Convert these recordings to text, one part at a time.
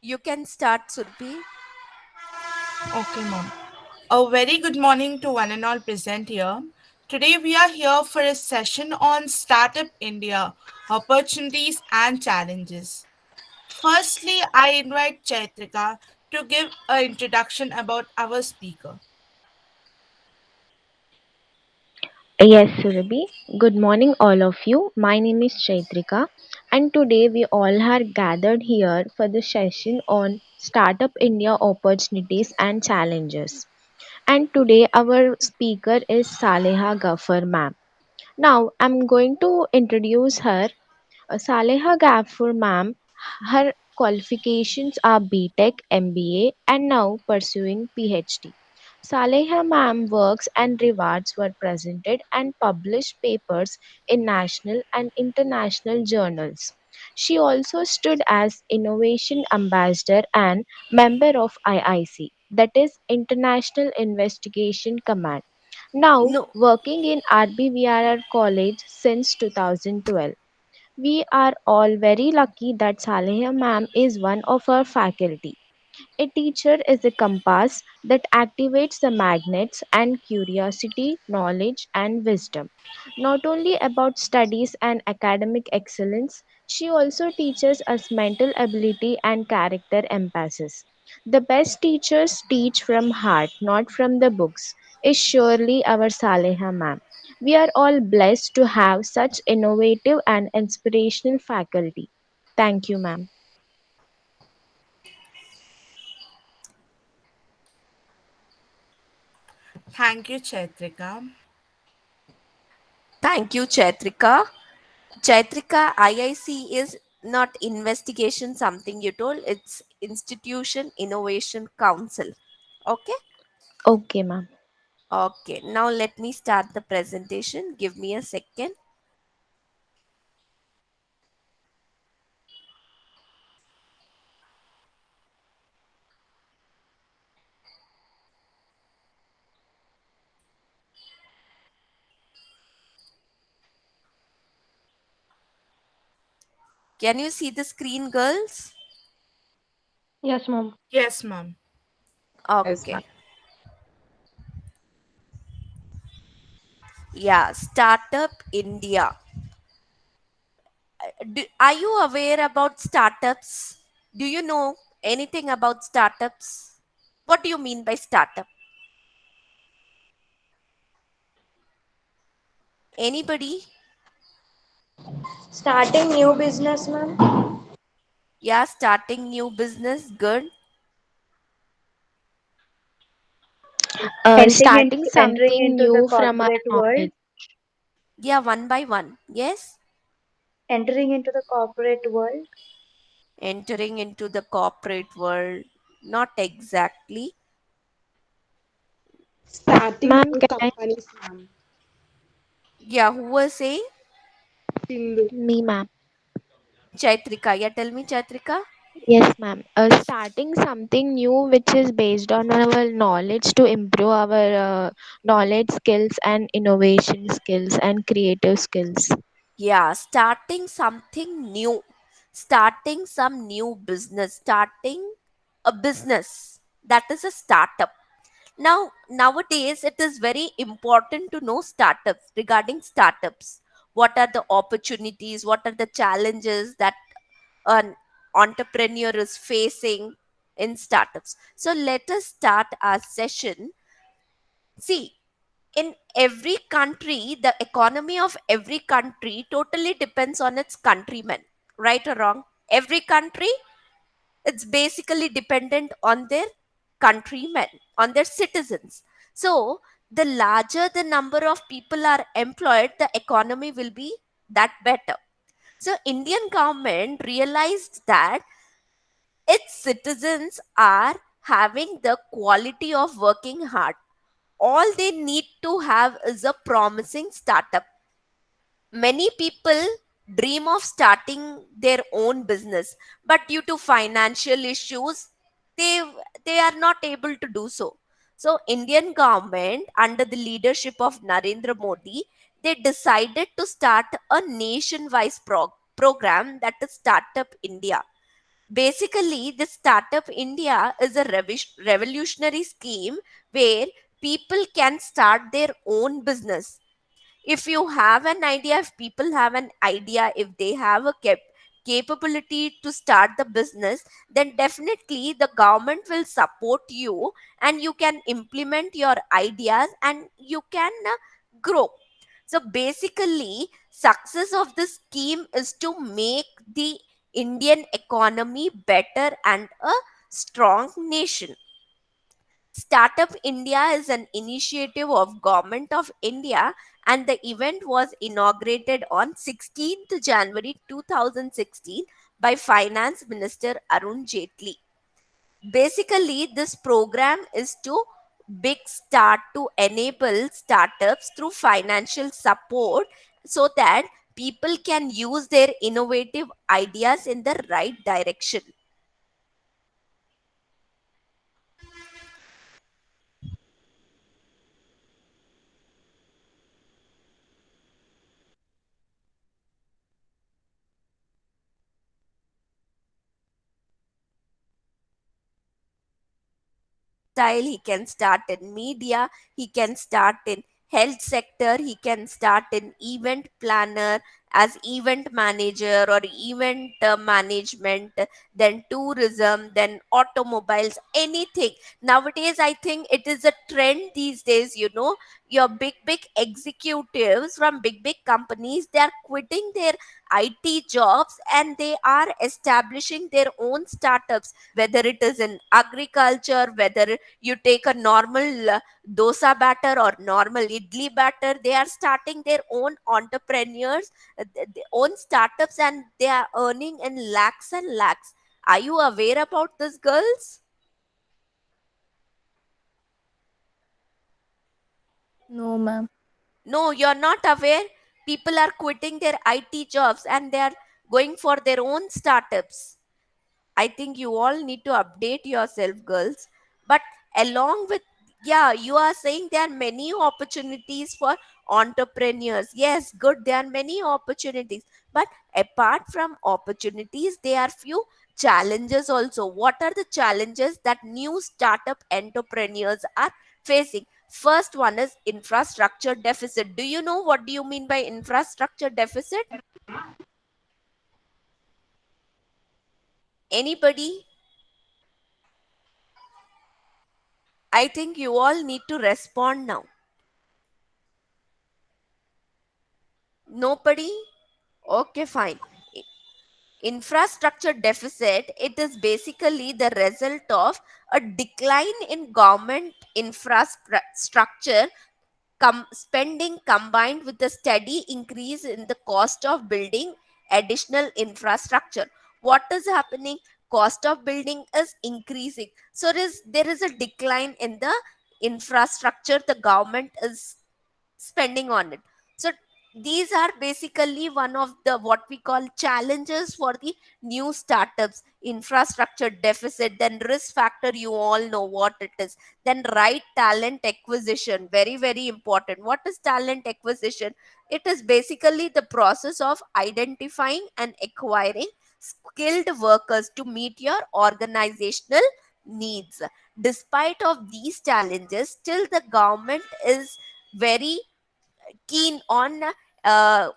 You can start, Surbi. Okay, ma'am. A very good morning to one and all present here. Today we are here for a session on Startup India, opportunities and challenges. Firstly, I invite Chaitrika to give an introduction about our speaker. Yes, Surabhi. Good morning, all of you. My name is Chaitrika, and today we all are gathered here for the session on Startup India opportunities and challenges. And today, our speaker is Saleha Ghaffar, ma'am. Now, I'm going to introduce her. Saleha Ghaffar, ma'am, her qualifications are BTech, MBA, and now pursuing PhD. Saleha ma'am works and rewards were presented and published papers in national and international journals. She also stood as Innovation Ambassador and member of IIC, that is International Investigation Command. Now No, working in RBVRR College since 2012. We are all very lucky that Saleha ma'am is one of our faculty. A teacher is a compass that activates the magnets and curiosity, knowledge, and wisdom. Not only about studies and academic excellence, she also teaches us mental ability and character emphasis. The best teachers teach from heart, not from the books, is surely our Saleha ma'am. We are all blessed to have such innovative and inspirational faculty. Thank you, ma'am. Thank you, Chaitrika. thank you, Chaitrika. Chaitrika, IIC is not investigation something you told, it's Institution Innovation Council. Okay? Okay, ma'am. Okay, now let me start the presentation. Give me a second. Can you see the screen, girls? Yes, mom. Yes, ma'am. Yes, ma'am. Okay. Yeah, Startup India. Are you aware about startups? Do you know anything about startups? What do you mean by startup? Anybody? Starting new business, ma'am. Yeah, starting new business. Good. Starting Entering something into the new from our corporate world. knowledge. Yeah, one by one. Yes. Entering into the corporate world. Entering into the corporate world. Not exactly. Starting Ma'am, new can I? companies, ma'am. Yeah, who was saying? Sindhu. Me, ma'am. Chaitrika. Yeah, tell me, Chaitrika. Yes, ma'am. Starting something new which is based on our knowledge to improve our knowledge skills and innovation skills and creative skills. Yeah, starting something new. Starting some new business. Starting a business. That is a startup. Now, nowadays, it is very important to know startups, regarding startups. What are the opportunities? What are the challenges that an entrepreneur is facing in startups? So, let us start our session. See, in every country, the economy of every country totally depends on its countrymen, right or wrong? Every country, it's basically dependent on their countrymen, on their citizens. So the larger the number of people are employed, the economy will be that better. So Indian government realized that its citizens are having the quality of working hard. All they need to have is a promising startup. Many people dream of starting their own business, but due to financial issues, they they are not able to do so. So Indian government, under the leadership of Narendra Modi, they decided to start a nationwide program, that is Startup India. Basically, the Startup India is a revolutionary scheme where people can start their own business. If you have an idea, if people have an idea, if they have a capability to start the business, then definitely the government will support you, and you can implement your ideas, and you can grow. So basically, success of this scheme is to make the Indian economy better and a strong nation. Startup India is an initiative of Government of India, and the event was inaugurated on 16th January 2016 by Finance Minister Arun Jaitley. Basically, this program is to big start to enable startups through financial support so that people can use their innovative ideas in the right direction. Style, he can start in media, he can start in health sector, he can start in event planner, as event manager or event management, then tourism, then automobiles, anything. Nowadays I think it is a trend these days, your big executives from big companies, they are quitting their IT jobs and they are establishing their own startups, whether it is in agriculture, whether you take a normal dosa batter or normal idli batter, they are starting their own entrepreneurs, their own startups, and they are earning in lakhs and lakhs. Are you aware about this, girls? No, ma'am. No, you're not aware. People are quitting their IT jobs and they are going for their own startups. I think you all need to update yourself, girls. But along with, yeah, you are saying there are many opportunities for entrepreneurs. Yes, good, there are many opportunities. But apart from opportunities, there are few challenges also. What are the challenges that new startup entrepreneurs are facing? First one is infrastructure deficit. Do you know what do you mean by infrastructure deficit? Anybody? I think you all need to respond now. Nobody? Okay, fine. I- Infrastructure deficit, it is basically the result of a decline in government infrastructure spending combined with a steady increase in the cost of building additional infrastructure. What is happening? Cost of building is increasing, so there is a decline in the infrastructure the government is spending on it. So these are basically one of the what we call challenges for the new startups. Infrastructure deficit, then risk factor, you all know what it is. Then right talent acquisition, very very important. What is talent acquisition? It is basically the process of identifying and acquiring skilled workers to meet your organizational needs. Despite of these challenges, still the government is very keen on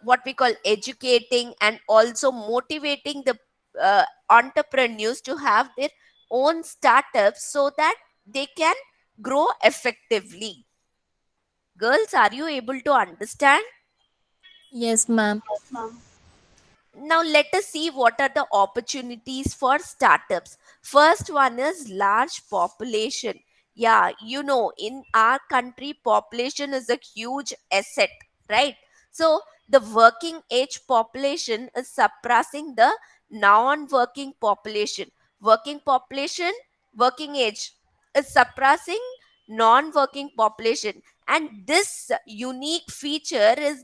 what we call educating and also motivating the entrepreneurs to have their own startups so that they can grow effectively. Girls, are you able to understand? Yes, ma'am. Now let us see what are the opportunities for startups. First one is large population. Yeah, in our country population is a huge asset, right? So the working age population is suppressing the non-working population. Working age is suppressing non-working population, and this unique feature is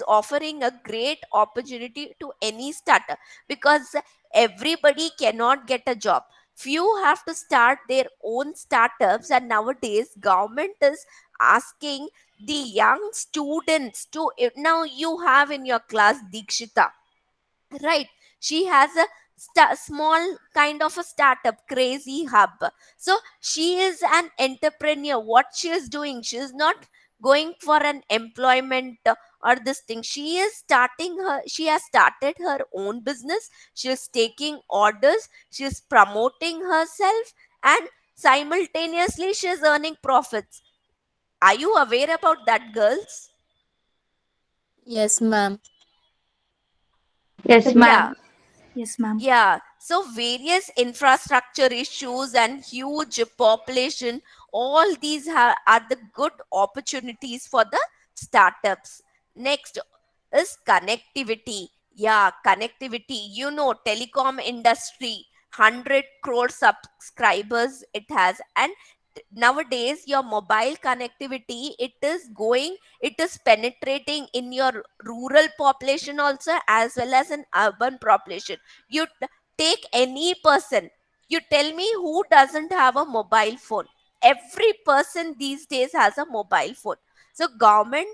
offering a great opportunity to any startup, because everybody cannot get a job. Few have to start their own startups, and nowadays government is asking the young students to, now you have in your class Dikshita, right? She has a small kind of a startup, Crazy Hub. So she is an entrepreneur. What she is doing, she is not going for an employment or this thing. She has started her own business. She is taking orders, she is promoting herself, and simultaneously she is earning profits. Are you aware about that, girls? Yes, ma'am. Yes, Yeah. ma'am. Yes, ma'am. Yeah, so various infrastructure issues and huge population, all these are the good opportunities for the startups. Next is connectivity. Yeah, connectivity. Telecom industry, 100 crore subscribers it has. And nowadays, your mobile connectivity, it is penetrating in your rural population also, as well as in urban population. Take any person, you tell me who doesn't have a mobile phone. Every person these days has a mobile phone. So government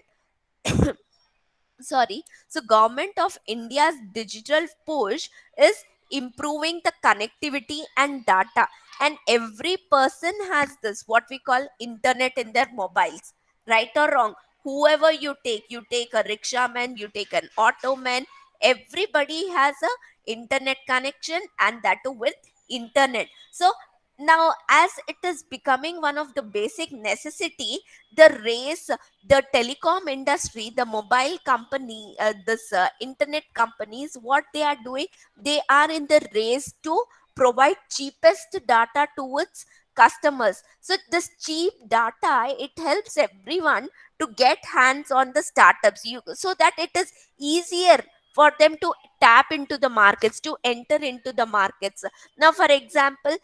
sorry so government of India's digital push is improving the connectivity and data, and every person has this what we call internet in their mobiles. Right or wrong, whoever you take a rickshaw man, you take an auto man, everybody has a internet connection, and that too with internet. So now, as it is becoming one of the basic necessity, the race the telecom industry, the mobile company, this internet companies, what they are doing, they are in the race to provide cheapest data to its customers. So this cheap data, it helps everyone to get hands on the startups, so that it is easier for them to tap into the markets, to enter into the markets. Now, for example,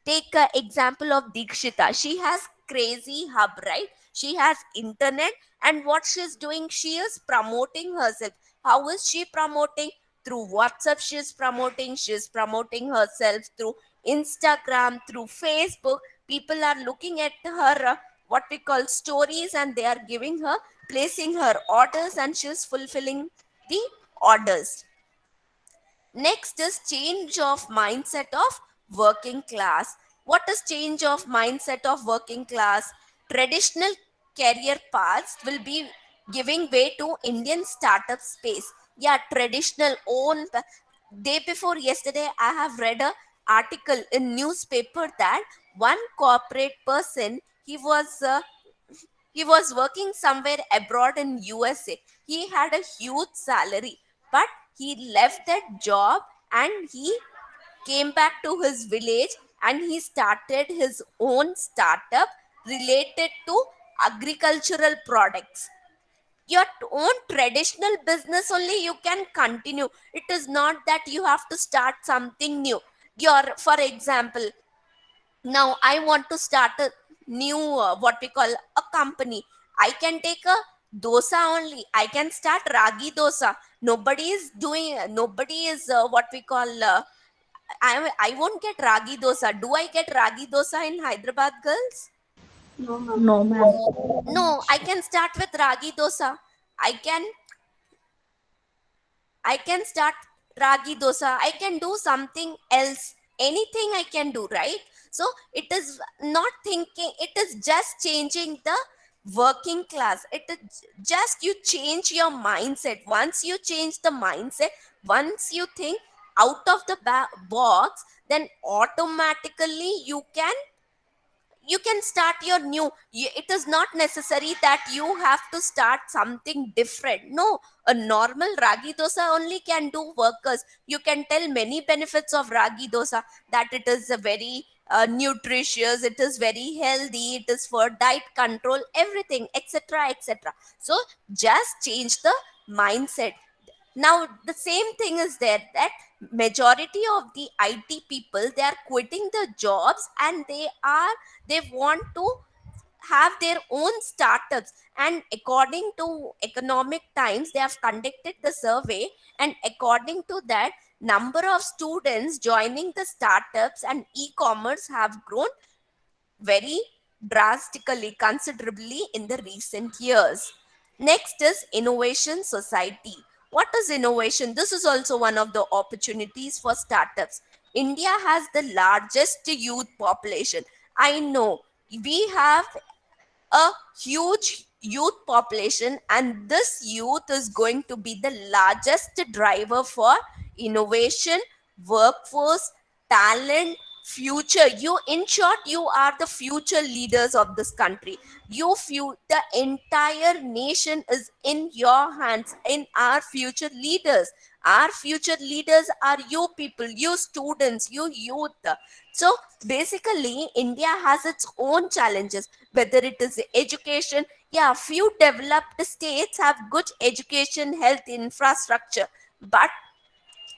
take an example of Dikshita. She has Crazy Hub, right? She has internet, and what she's doing, she is promoting herself. How is she promoting? Through WhatsApp she is promoting. She is promoting herself through Instagram, through Facebook. People are looking at her what we call stories, and they are giving her, placing her orders, and she is fulfilling the orders. Next is change of mindset of working class. What is change of mindset of working class? Traditional career paths will be giving way to Indian startup space. Yeah, traditional own. Day before yesterday, I have read a article in newspaper that one corporate person, he was working somewhere abroad in USA. He had a huge salary, but he left that job and he came back to his village, and he started his own startup related to agricultural products. Your own traditional business only you can continue. It is not that you have to start something new. For example, now I want to start a new what we call a company. I can take a dosa only. I can start ragi dosa. Nobody is what we call I won't get ragi dosa. Do I get ragi dosa in Hyderabad, girls? No, ma'am. No, ma'am. No, I can start with ragi dosa. I can I can start ragi dosa. I can do something else. Anything I can do, right? So it is not thinking, it is just changing the working class. It is just you change your mindset. Once you change the mindset, once you think out of the box, then automatically you can start your new. It is not necessary that you have to start something different. No, a normal ragi dosa only can do workers. You can tell many benefits of ragi dosa, that it is a very nutritious, it is very healthy, it is for diet control, everything, etc., etc. So just change the mindset. Now the same thing is there, that majority of the IT people, they are quitting the jobs, and they want to have their own startups. And according to Economic Times, they have conducted the survey, and according to that, number of students joining the startups and e-commerce have grown very drastically, considerably in the recent years. Next is innovation society. What is innovation? This is also one of the opportunities for startups. India has the largest youth population. I know we have a huge youth population, and this youth is going to be the largest driver for innovation, workforce, talent, future. You, in short, you are the future leaders of this country. The entire nation is in your hands, in our future leaders. Our future leaders are you people, you students, you youth. So basically India has its own challenges, whether it is education. Yeah, few developed states have good education, health, infrastructure, but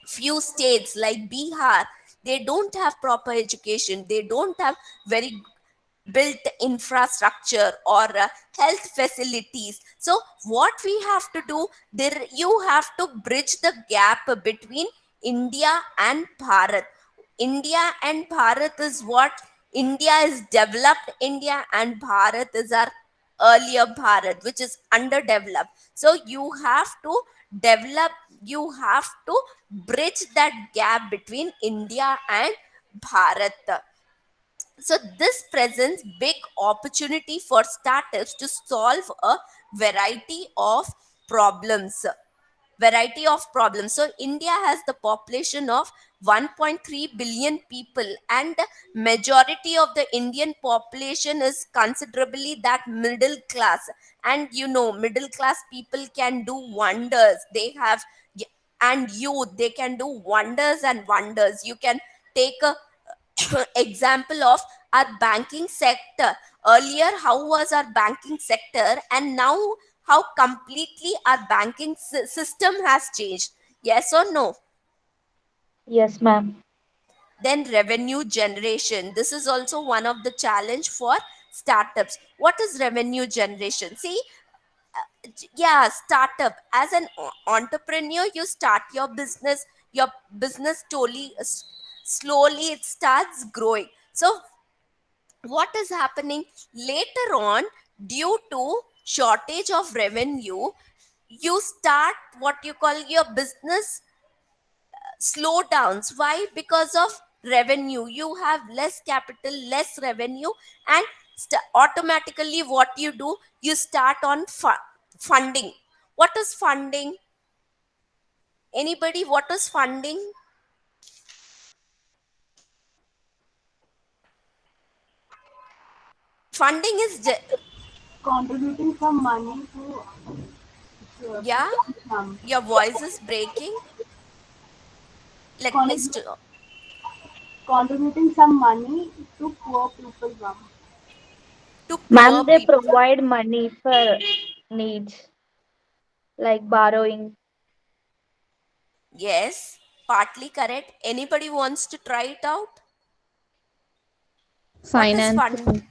few states like Bihar, they don't have proper education, they don't have very built infrastructure or health facilities. So what we have to do there, you have to bridge the gap between India and Bharat. India and Bharat is what, India is developed India, and Bharat is our earlier Bharat, which is underdeveloped. So you have to develop, you have to bridge that gap between India and Bharat. So this presents big opportunity for startups to solve a variety of problems. So India has the population of 1.3 billion people, and majority of the Indian population is considerably that middle class. And you know, middle class people can do wonders. They have, and youth, they can do wonders and wonders. You can take a example of our banking sector. Earlier, how was our banking sector, and now how completely our banking system has changed? Yes or no? Yes, ma'am. Then revenue generation, this is also one of the challenge for startups. What is revenue generation? See, yeah, startup, as an entrepreneur, you start your business. Your business slowly it starts growing. So what is happening later on, due to shortage of revenue, you start what you call your business slowdowns. Why? Because of revenue. You have less capital, less revenue, and automatically what you do, you start on funding. What is funding? Anybody, what is funding? Funding is Contributing some money to yeah, some your voice is breaking. Let me contrib- st- contributing some money to poor people from. to poor Ma'am, they people. provide money for needs like borrowing. Yes, partly correct. Anybody wants to try it out? What is fund? Financing.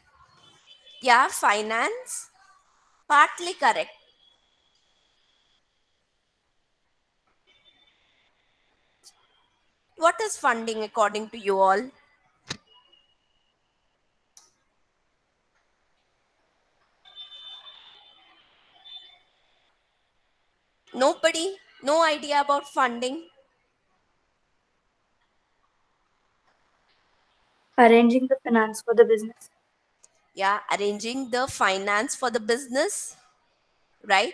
Yeah, finance. Partly correct. What is funding according to you all? Nobody? No idea about funding? Arranging the finance for the business. Yeah, arranging the finance for the business, right?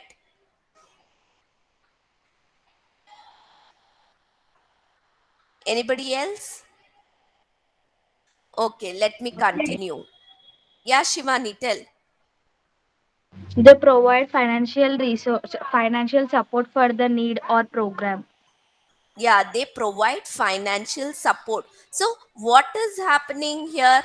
Anybody else? Okay, let me continue. Yeah, Shivani, tell. They provide financial support for the need or program. Yeah, they provide financial support. So, what is happening here?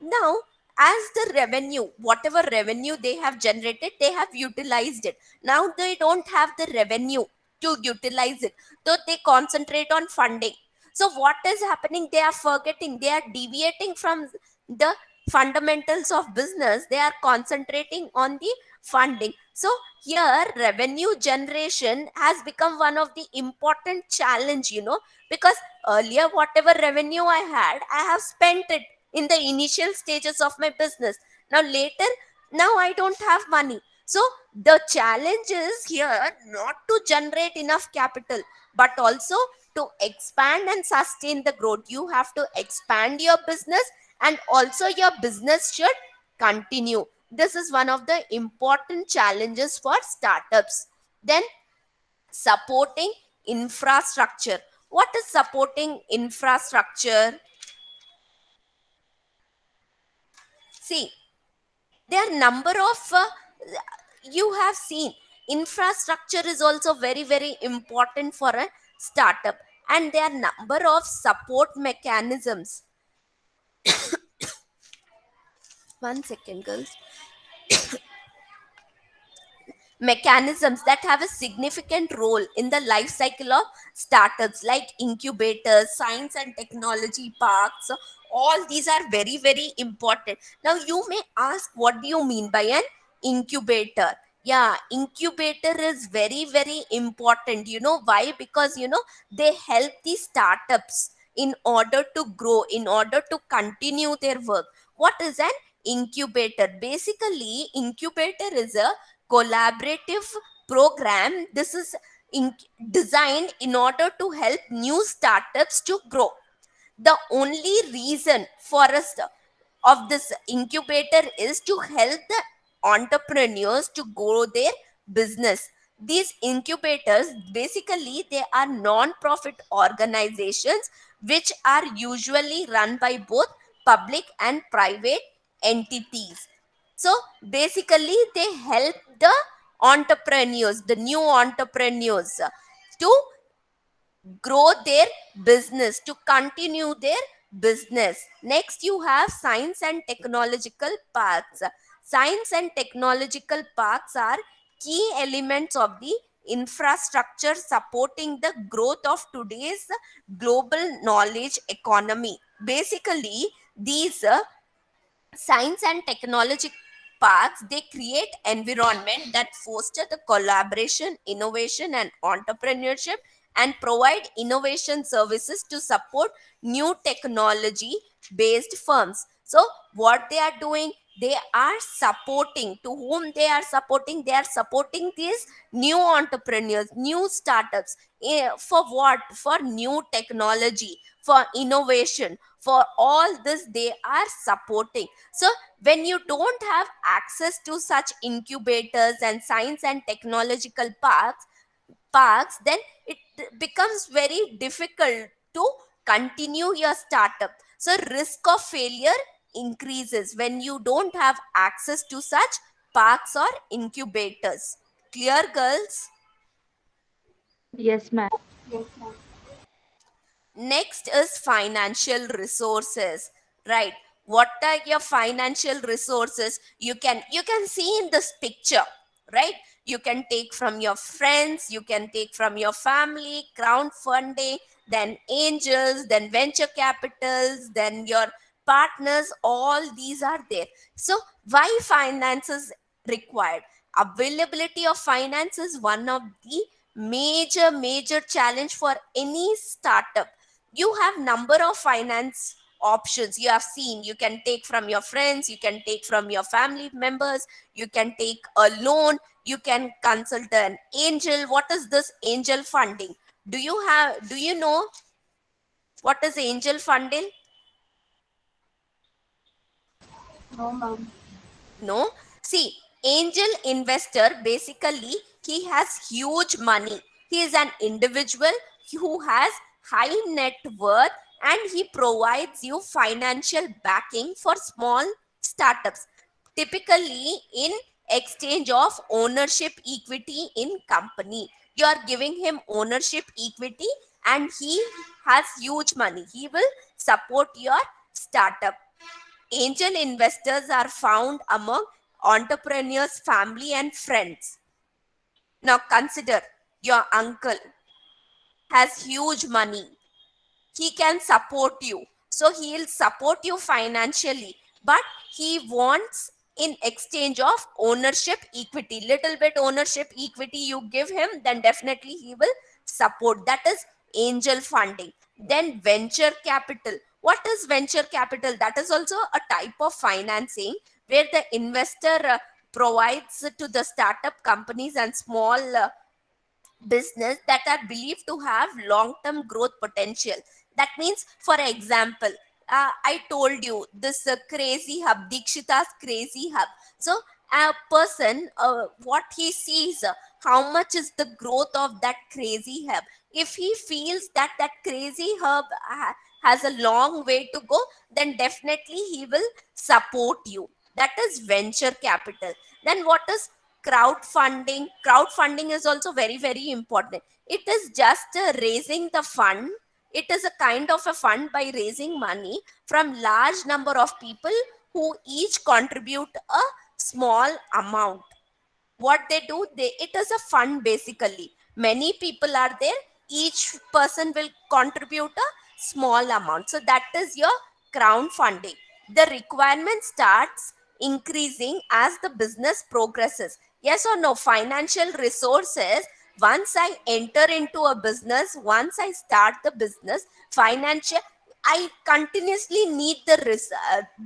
Now, as the revenue, whatever revenue they have generated, they have utilized it. Now they don't have the revenue to utilize it. So they concentrate on funding. So what is happening? They are forgetting, they are deviating from the fundamentals of business. They are concentrating on the funding. So here revenue generation has become one of the important challenge, because earlier whatever revenue I had, I have spent it in the initial stages of my business. Now later, now I don't have money. So the challenge is here not to generate enough capital, but also to expand and sustain the growth. You have to expand your business, and also your business should continue. This is one of the important challenges for startups. Then, supporting infrastructure. What is supporting infrastructure? See, there are number of you have seen infrastructure is also very very important for a startup, and there are number of support mechanisms. One second, girls. Mechanisms that have a significant role in the life cycle of startups, like incubators, science and technology parks. All these are very very important. Now you may ask, what do you mean by an incubator? Yeah, incubator is very very important. You know why? Because they help the startups in order to grow, in order to continue their work. What is an incubator? Basically, incubator is a collaborative program. This is in, designed in order to help new startups to grow. The only reason for us of this incubator is to help the entrepreneurs to grow their business. These incubators, basically, they are non-profit organizations which are usually run by both public and private entities. So basically, they help the entrepreneurs, the new entrepreneurs, to grow their business, to continue their business. Next, you have science and technological parks. Science and technological parks are key elements of the infrastructure supporting the growth of today's global knowledge economy. Basically, these science and technology parks, they create environment that foster the collaboration, innovation and entrepreneurship, and provide innovation services to support new technology based firms. So what they are doing, they are supporting, to whom they are supporting, they are supporting these new entrepreneurs, new startups. For what? For new technology, for innovation, for all this they are supporting. So when you don't have access to such incubators and science and technological parks, then it becomes very difficult to continue your startup. So risk of failure increases when you don't have access to such parks or incubators. Clear, girls? Yes, ma'am. Yes, ma'am. Next is financial resources, right? What are your financial resources? You can see in this picture, right? You can take from your friends, you can take from your family, crowdfunding, then angels, then venture capitals, then your partners. All these are there. So why finance is required? Availability of finance is one of the major challenge for any startup. You have number of finance options. You have seen, you can take from your friends, you can take from your family members, you can take a loan, you can consult an angel. What is this angel funding? Do you know what is angel funding? No, ma'am. No. See, angel investor, basically, he has huge money. He is an individual who has high net worth, and he provides you financial backing for small startups, typically in exchange of ownership equity in company. You are giving him ownership equity, and he has huge money. He will support your startup. Angel investors are found among entrepreneurs, family, and friends. Now consider, your uncle has huge money. He can support you. So he'll support you financially, but he wants in exchange of ownership equity. Little bit ownership equity you give him, then definitely he will support. That is angel funding. Then venture capital. What is venture capital? That is also a type of financing where the investor provides to the startup companies and small business that are believed to have long term growth potential. That means, for example, I told you this crazy hub, Dikshita's crazy hub. So a person, what he sees, how much is the growth of that crazy hub. If he feels that that crazy hub has a long way to go, then definitely he will support you. That is venture capital. Then what is crowdfunding? Crowdfunding is also very very important. It is just raising the fund. It is a kind of a fund by raising money from large number of people who each contribute a small amount. What they do, they, it is a fund basically. Many people are there, each person will contribute a small amount, so that is your crowdfunding. The requirement starts increasing as the business progresses. Yes or no? Financial resources, once I enter into a business, once I start the business, financial, I continuously need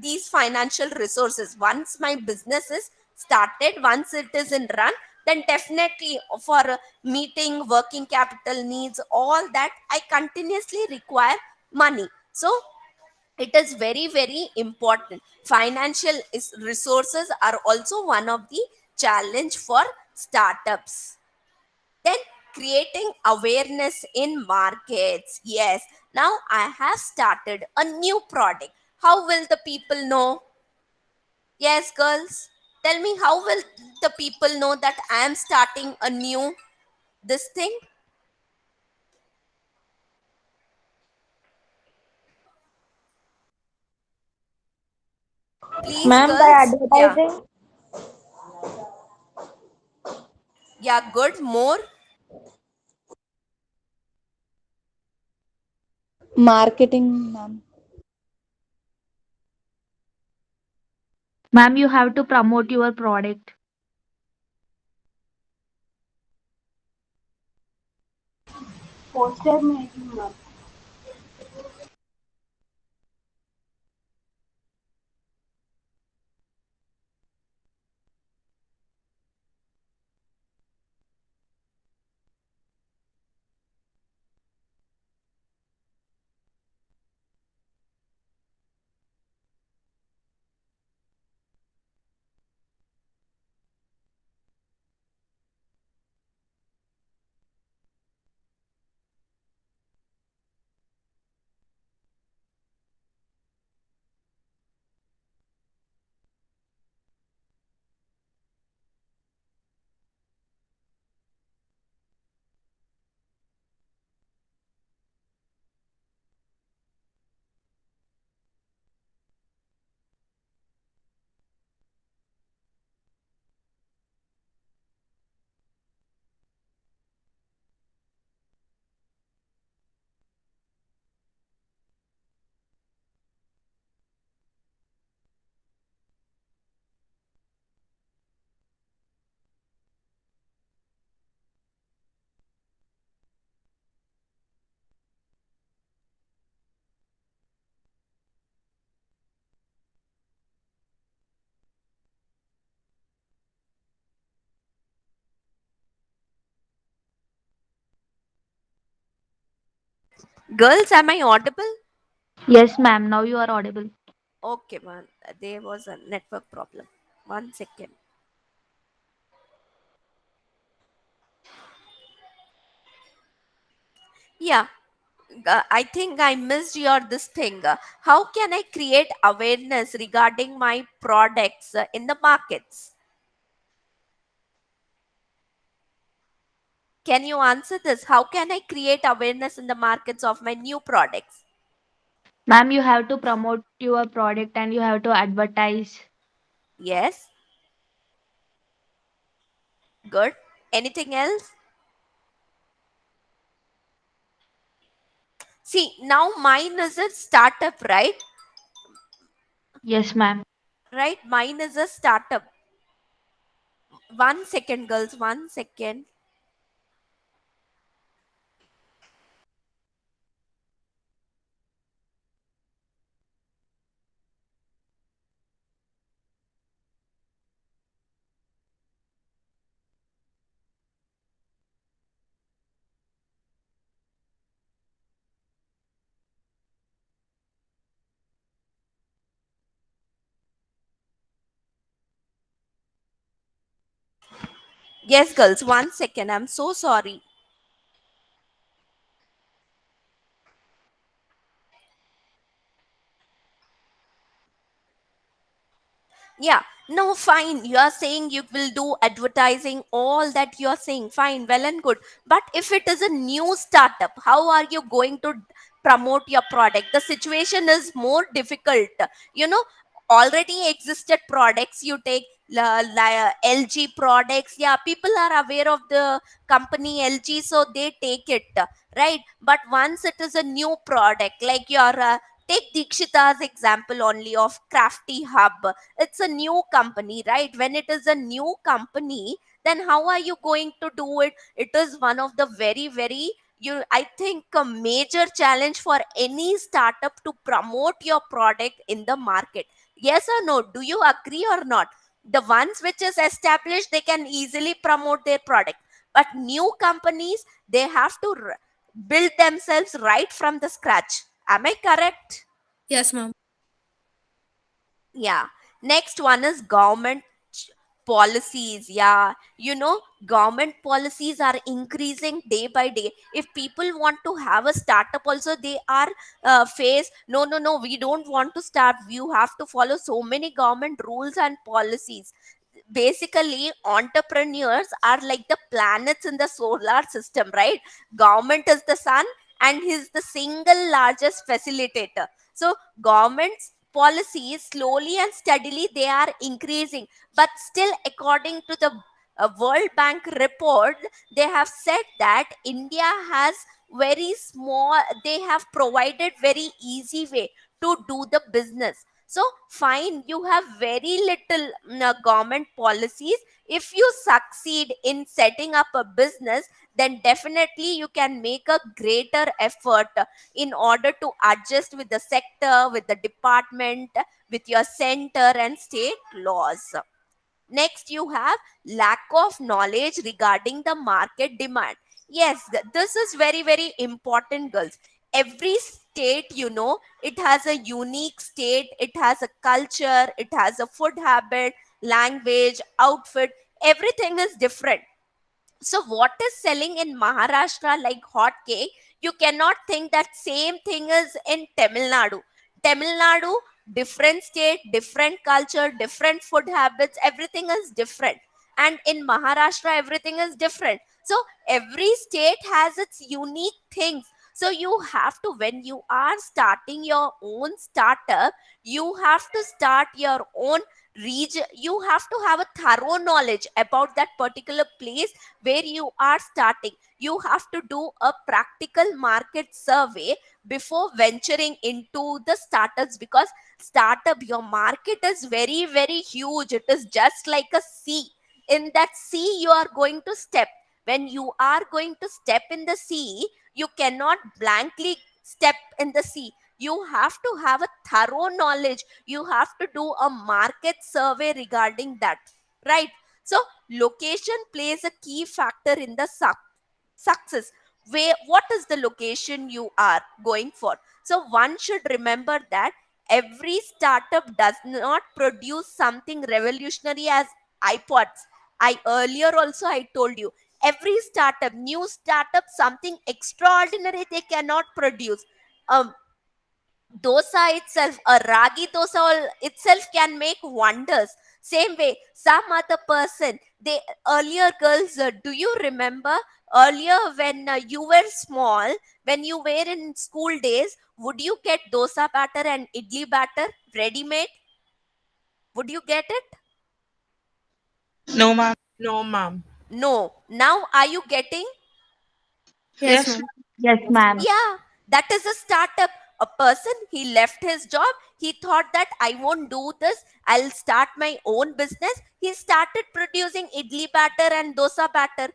these financial resources. Once my business is started, once it is in run, then definitely for meeting working capital needs, all that, I continuously require money. So it is very very important. Financial resources are also one of the challenge for startups. Then creating awareness in markets. Yes, now I have started a new product. How will the people know? Yes, girls, tell me, how will the people know that I am starting a new this thing? Please, Ma'am, by girls. Yeah, advertising, yeah, good. More. marketing, ma'am. Ma'am, you have to promote your product. Poster making, ma'am. Girls, am I audible? Yes, ma'am. Now you are audible. Okay, man. There was a network problem. 1 second. Yeah, I think I missed your this thing. How can I create awareness regarding my products in the markets? Can you answer this? How can I create awareness in the markets of my new products? Ma'am, you have to promote your product and you have to advertise. Yes, good. Anything else? See, now mine is a startup, right? Yes, ma'am. Right? Mine is a startup. 1 second, girls. 1 second. Yes, girls, 1 second. I'm so sorry. Yeah, no, fine. You are saying you will do advertising, all that you are saying, fine, well and good. But if it is a new startup, how are you going to promote your product? The situation is more difficult. You know, already existed products, you take LG products. Yeah, people are aware of the company LG, so they take it, right? But once it is a new product, like your take Dikshita's example only of Crafty Hub, it's a new company, right? When it is a new company, then how are you going to do it? It is one of the very very, you, I think, a major challenge for any startup to promote your product in the market. Yes or no? Do you agree or not? The ones which is established, they can easily promote their product, but new companies, they have to build themselves right from the scratch. Am I correct? Yes, ma'am. Yeah. Next one is government policies. Yeah. Government policies are increasing day by day. If people want to have a startup also, they are face, no, no, no, we don't want to start. You have to follow so many government rules and policies. Basically, entrepreneurs are like the planets in the solar system, right? Government is the sun, and he's the single largest facilitator. So government's policies, slowly and steadily, they are increasing. But still, according to the World Bank report, they have said that India has very small, they have provided very easy way to do the business. So fine, you have very little government policies. If you succeed in setting up a business, then definitely you can make a greater effort in order to adjust with the sector, with the department, with your center and state laws. Next, you have lack of knowledge regarding the market demand. Yes, this is very, very important, girls. Every state, it has a unique state, it has a culture, it has a food habit, language, outfit, everything is different. So what is selling in Maharashtra like hot cake, you cannot think that same thing is in Tamil Nadu. Tamil Nadu, different state, different culture, different food habits, everything is different. And in Maharashtra, everything is different. So every state has its unique things. So you have to, when you are starting your own startup, you have to start your own region. You have to have a thorough knowledge about that particular place where you are starting. You have to do a practical market survey before venturing into the startups, because startup, your market is very very huge. It is just like a sea. In that sea you are going to step. When you are going to step in the sea, you cannot blankly step in the sea. You have to have a thorough knowledge. You have to do a market survey regarding that, right? So location plays a key factor in the success. Where, what is the location you are going for? So one should remember that every startup does not produce something revolutionary as iPods. I earlier also I told you, every startup, new startup, something extraordinary they cannot produce. um Dosa itself, a ragi dosa itself can make wonders. Same way, some other person, they, earlier, girls, do you remember earlier when you were small, when you were in school days, would you get dosa batter and idli batter ready made? Would you get it? No, ma'am. No, ma'am. No. Now are you getting? Yes, Yes, ma'am. Yes, ma'am. Yeah, that is a startup. A person, he left his job. He thought that I won't do this. I'll start my own business. He started producing idli batter and dosa batter.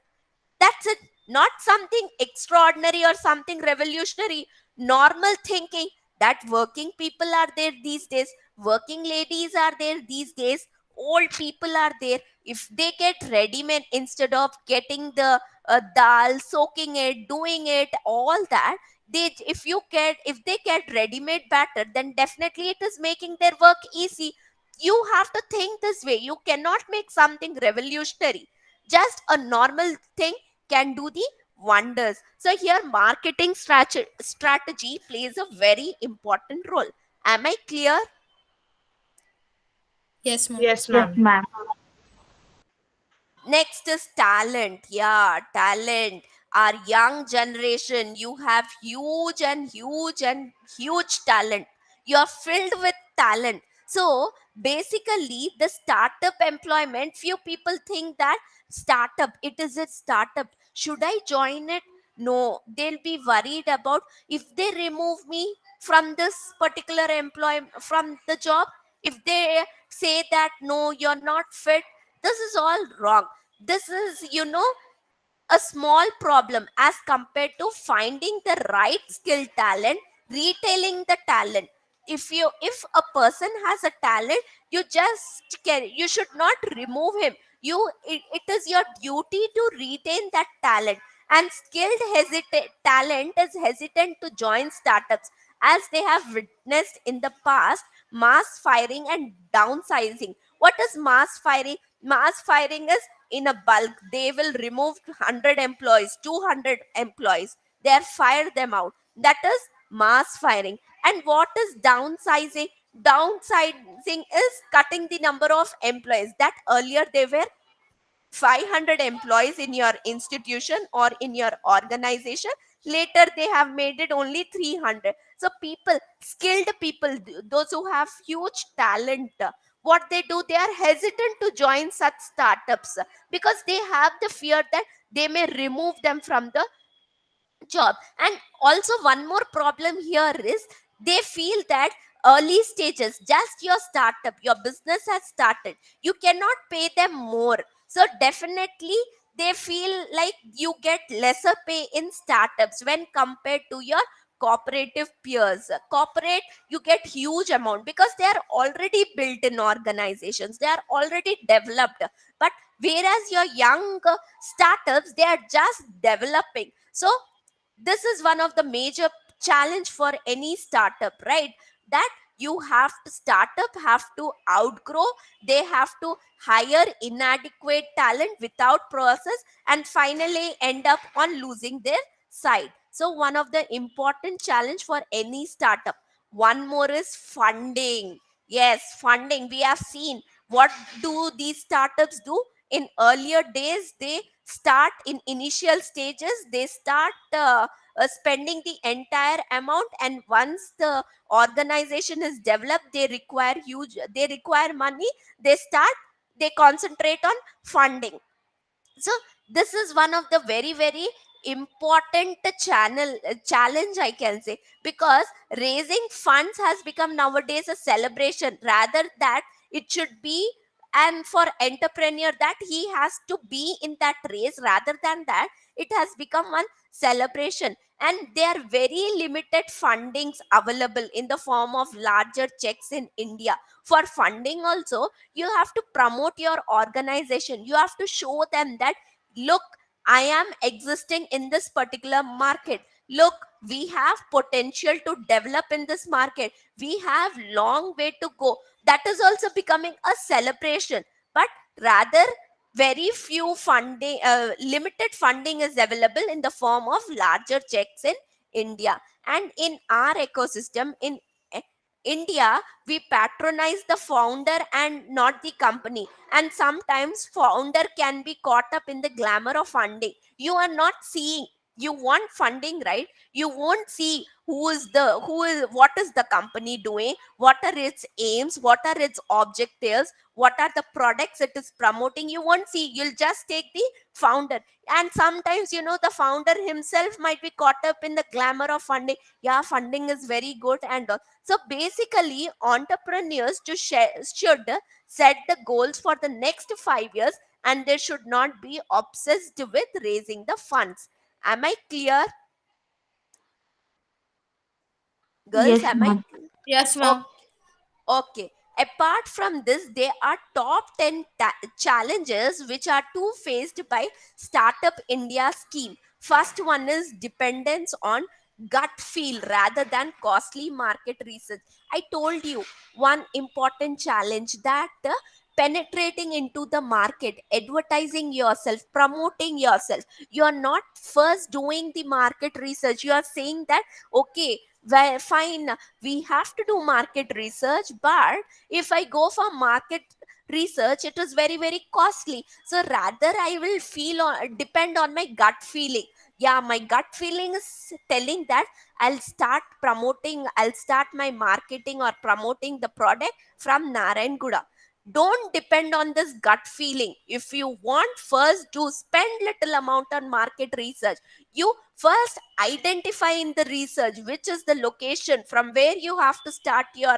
That's it. Not something extraordinary or something revolutionary. Normal thinking that working people are there these days, working ladies are there these days, old people are there. If they get ready made instead of getting the dal, soaking it, doing it, all that, if they get ready made batter, then definitely it is making their work easy. You have to think this way. You cannot make something revolutionary. Just a normal thing can do the wonders. So here marketing strategy plays a very important role. Am I clear? Yes, ma'am. Yes, Yes, ma'am. ma'am. Next is talent. Yeah, talent. Our young generation, you have huge talent. You are filled with talent. So basically, the startup employment, few people think that startup, it is a startup. Should I join it? No, they'll be worried about if they remove me from this particular from the job. If they say that no, you're not fit, this is all wrong. This is, a small problem as compared to finding the right skill talent, retailing the talent. If a person has a talent, you should not remove him. It is your duty to retain that talent. And skilled talent is hesitant to join startups as they have witnessed in the past mass firing and downsizing. What is mass firing? Mass firing is in a bulk. They will remove 100 employees, 200 employees. They fire them out. That is mass firing. And what is downsizing? Downsizing is cutting the number of employees. That earlier they were 500 employees in your institution or in your organization. Later they have made it only 300. So people, skilled people, those who have huge talent, what they do, they are hesitant to join such startups, because they have the fear that they may remove them from the job. And also one more problem here is they feel that early stages, just your startup, your business has started, you cannot pay them more. So definitely they feel like you get lesser pay in startups when compared to your cooperative peers. Corporate, you get huge amount because they are already built in organizations, they are already developed. But whereas your young startups, they are just developing. So this is one of the major challenge for any startup, right? That you have to, startup have to outgrow, they have to hire inadequate talent without process, and finally end up on losing their side. So one of the important challenge for any startup. One more is funding. Yes, funding. We have seen what do these startups do in earlier days. They start in initial stages, they start spending the entire amount, and once the organization is developed, they require money, they start, they concentrate on funding. So this is one of the very very important challenge, I can say, because raising funds has become nowadays a celebration rather that it should be. And for entrepreneur, that he has to be in that race, rather than that it has become one celebration. And there are very limited fundings available in the form of larger checks in India. For funding also, you have to promote your organization, you have to show them that, look, I am existing in this particular market, look, we have potential to develop in this market, we have long way to go. That is also becoming a celebration. But rather, very few funding, limited funding is available in the form of larger checks in India. And in our ecosystem in eh, India, we patronize the founder and not the company. And sometimes founder can be caught up in the glamour of funding. You are not seeing, you want funding, right? You won't see who is, what is the company doing, what are its aims, what are its objectives, what are the products it is promoting. You won't see, you'll just take the founder. And sometimes, the founder himself might be caught up in the glamour of funding. Yeah, funding is very good and all. So basically, entrepreneurs should set the goals for the next 5 years, and they should not be obsessed with raising the funds. Am I clear, girls? Yes, Am I ma'am. Yes, okay? ma'am. Okay. Apart from this, there are top 10 challenges which are two faced by Startup India scheme. First one is dependence on gut feel rather than costly market research. I told you one important challenge that penetrating into the market, advertising yourself, promoting yourself. You are not first doing the market research. You are saying that, okay, well, fine, we have to do market research, but if I go for market research, it is very, very costly. So rather I will depend on my gut feeling. Yeah, my gut feeling is telling that I'll start my marketing or promoting the product from Narayanguda. Don't depend on this gut feeling. If you want, first do spend little amount on market research. You first identify in the research which is the location from where you have to start your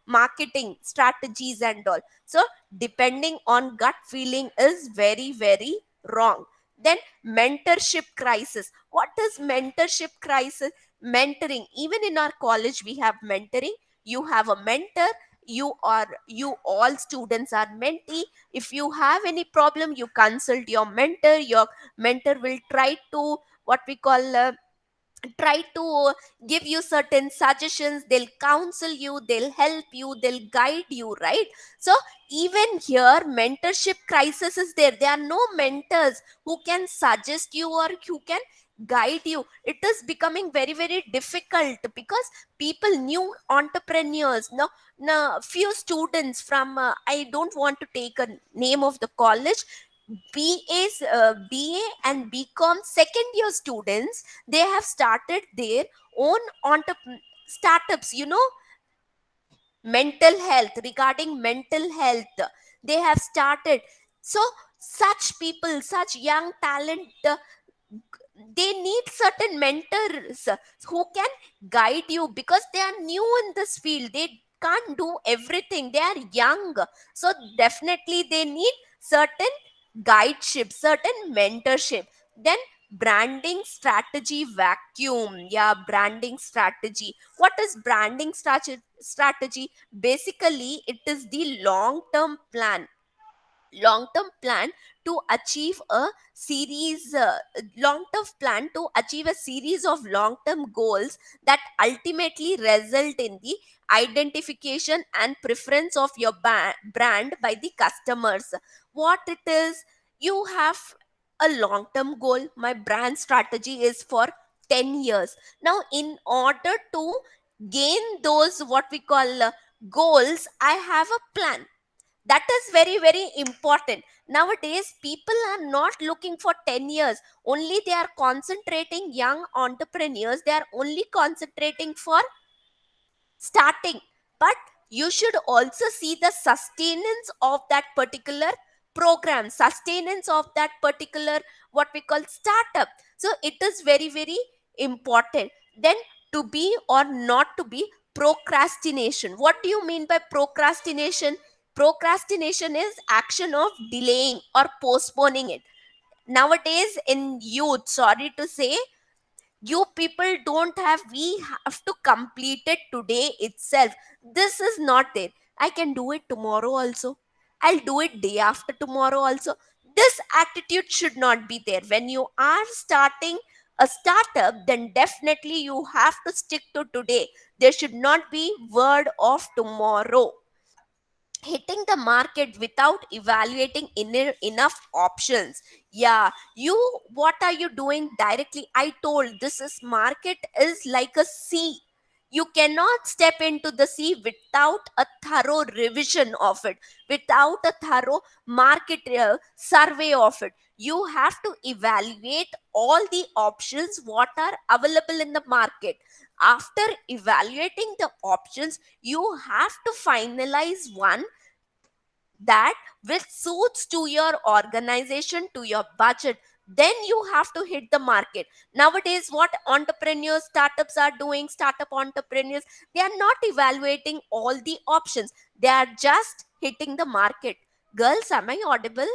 marketing strategies and all. So depending on gut feeling is very, very wrong. Then mentorship crisis. What is mentorship crisis? Mentoring, even in our college we have mentoring. You have a mentor, you all students are mentee. If you have any problem, you consult your mentor. Your mentor will try to give you certain suggestions. They'll counsel you, they'll help you, they'll guide you, right? So even here mentorship crisis is there. There are no mentors who can suggest you or who can guide you. It is becoming very, very difficult because people, new entrepreneurs, no few students from I don't want to take a name of the college. BA and BCom second year students, they have started their own startups, mental health, regarding mental health. They have started. So such people, such young talent, they need certain mentors who can guide you, because they are new in this field. They can't do everything, they are young. So definitely they need certain guideship, certain mentorship. Then branding strategy vacuum. Yeah, branding strategy. What is branding strategy? Basically it is the long term plan to achieve a series of long term goals that ultimately result in the identification and preference of your brand by the customers. What it is, you have a long term goal. My brand strategy is for 10 years. Now in order to gain those, what we call goals, I have a plan. That is very, very important. Nowadays people are not looking for 10 years only. They are concentrating, young entrepreneurs, they are only concentrating for starting. But you should also see the sustenance of that particular program, sustenance of that particular, what we call, startup. So it is very, very important. Then to be or not to be, procrastination. What do you mean by procrastination? Procrastination is action of delaying or postponing it. Nowadays in youth, sorry to say, you people don't have, we have to complete it today itself. This is not there. I can do it tomorrow also, I'll do it day after tomorrow also. This attitude should not be there. When you are starting a startup, then definitely you have to stick to today. There should not be word of tomorrow. Hitting the market without evaluating enough options. Yeah, you, what are you doing directly? I told, this is market is like a sea. You cannot step into the sea without a thorough revision of it, without a thorough market survey of it. You have to evaluate all the options what are available in the market. After evaluating the options, you have to finalize one that which suits to your organization, to your budget. Then you have to hit the market. Nowadays what entrepreneurs, startups are doing, startup entrepreneurs, they are not evaluating all the options, they are just hitting the market. Girls, am I audible?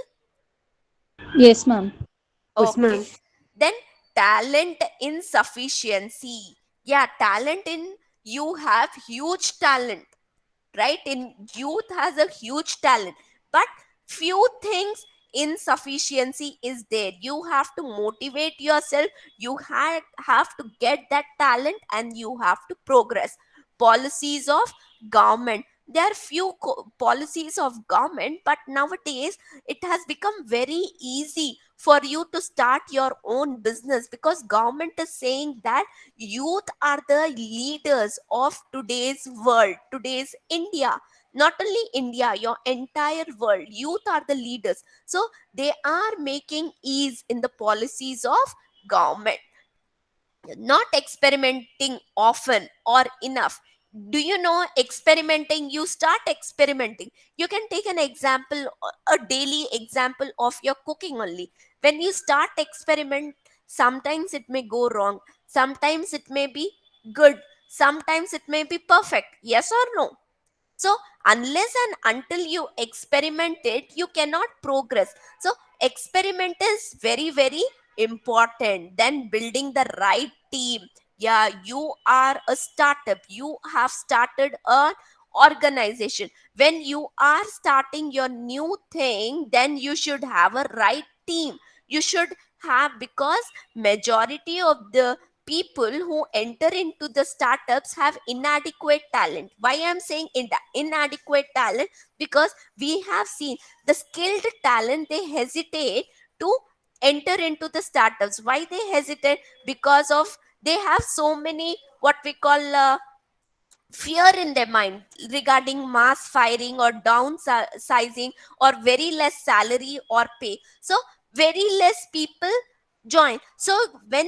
Yes, ma'am. Yes, Okay. ma'am. Then talent insufficiency. Yeah, talent in, you have huge talent, right? In youth has a huge talent, but few things insufficiency is there. You have to motivate yourself. You have to get that talent and you have to progress. Policies of government. There are few policies of government, but nowadays it has become very easy for you to start your own business, because government is saying that youth are the leaders of today's world, today's India. Not only India, your entire world, youth are the leaders. So they are making ease in the policies of government, not experimenting often or enough. Do you know experimenting? You start experimenting. You can take an example, a daily example of your cooking only. When you start experiment, sometimes it may go wrong, sometimes it may be good, sometimes it may be perfect. Yes or no? So unless and until you experiment it, you cannot progress. So experiment is very, very important. Then building the right team. Yeah, you are a startup. You have started an organization. When you are starting your new thing, then you should have a right team. You should have, because majority of the people who enter into the startups have inadequate talent. Why I'm saying inadequate talent? Because we have seen the skilled talent, they hesitate to enter into the startups. Why they hesitate? Because of they have so many what we call fear in their mind regarding mass firing or downsizing or very less salary or pay. So very less people join. So when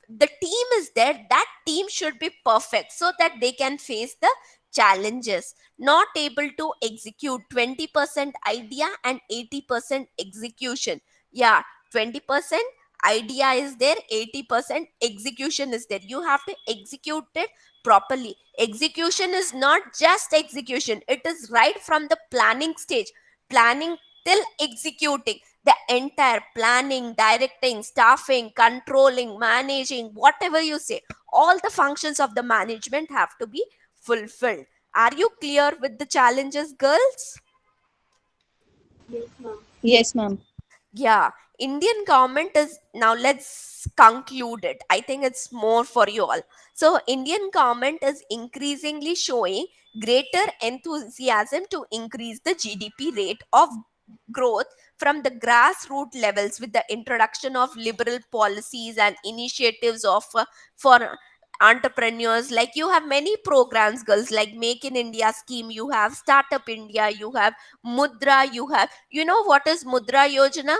the team is there, that team should be perfect so that they can face the challenges. Not able to execute, 20% idea and 80% execution. Yeah, 20% idea is there, 80% execution is there. You have to execute it properly. Execution is not just execution, it is right from the planning stage, planning till executing. The entire planning, directing, staffing, controlling, managing, whatever you say, all the functions of the management have to be fulfilled. Are you clear with the challenges, girls? Yes, ma'am. Yes, ma'am. Yeah, Indian government is, now let's conclude it. I think it's more for you all. So Indian government is increasingly showing greater enthusiasm to increase the GDP rate of growth from the grassroots levels, with the introduction of liberal policies and initiatives of for entrepreneurs. Like you have many programs, girls, like Make in India scheme, you have Startup India, you have Mudra, you have, you know what is Mudra Yojana?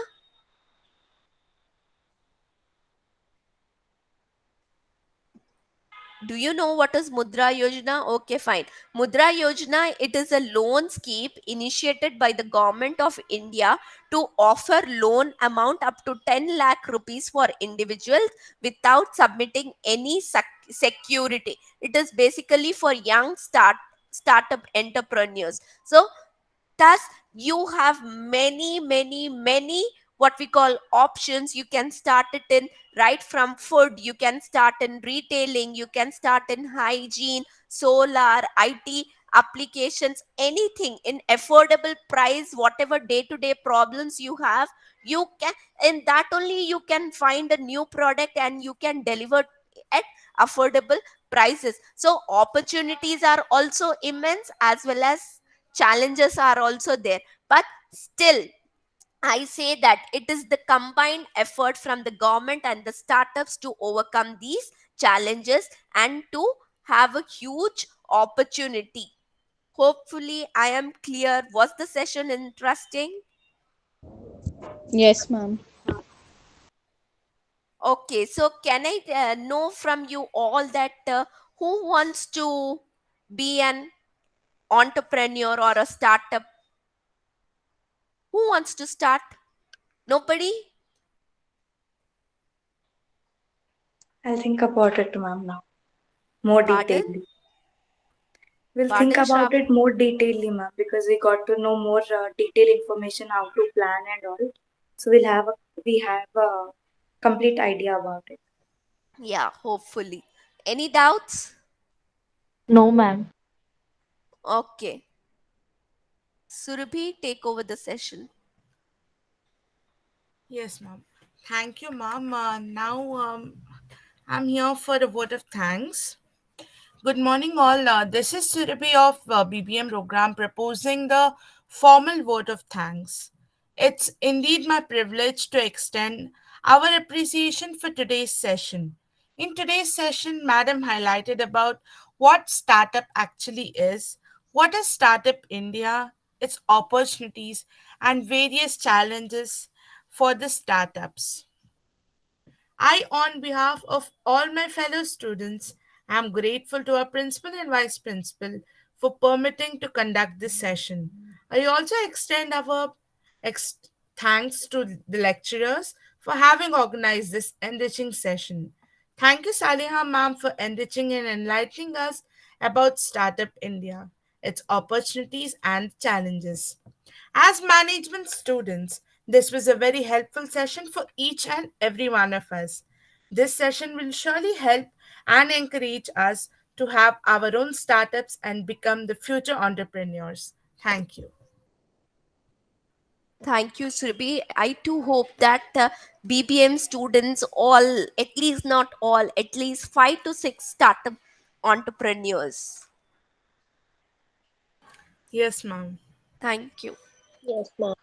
Do you know what is Mudra Yojana? Okay, fine. Mudra Yojana, it is a loan scheme initiated by the government of India to offer loan amount up to 10 lakh rupees for individuals without submitting any security. It is basically for young startup entrepreneurs. So thus you have many what we call options. You can start it in, right from food, you can start in retailing, you can start in hygiene, solar, IT applications, anything in affordable price. Whatever day to day problems you have, you can, in that only you can find a new product and you can deliver at affordable prices. So opportunities are also immense, as well as challenges are also there. But still, I say that it is the combined effort from the government and the startups to overcome these challenges and to have a huge opportunity. Hopefully I am clear. Was the session interesting? Yes, ma'am. Okay, so can I know from you all that who wants to be an entrepreneur or a startup? Who wants to start? Nobody? I'll think about it, ma'am, now. More Pardon? detailedly. We'll think Pardon, about Shrap? it more detailedly, ma'am, because we got to know more detailed information how to plan and all. So we have a complete idea about it. Yeah, hopefully. Any doubts? No, ma'am. Okay. Surabhi, take over the session. Yes, ma'am. Thank you, ma'am. Now I'm here for a word of thanks. Good morning, all. This is Surabhi of BBM program proposing the formal vote of thanks. It's indeed my privilege to extend our appreciation for today's session. In today's session, Madam highlighted about what startup actually is, what is Startup India, its opportunities, and various challenges for the startups. I, on behalf of all my fellow students, am grateful to our principal and vice principal for permitting to conduct this session. I also extend our ex- thanks to the lecturers for having organized this enriching session. Thank you, Saliha ma'am, for enriching and enlightening us about Startup India, its opportunities and challenges. As management students, this was a very helpful session for each and every one of us. This session will surely help and encourage us to have our own startups and become the future entrepreneurs. Thank you. Thank you, Surabhi. I too hope that BBM students, all, at least not all, at least 5 to 6 startup entrepreneurs. Yes, ma'am. Thank you. Yes, ma'am.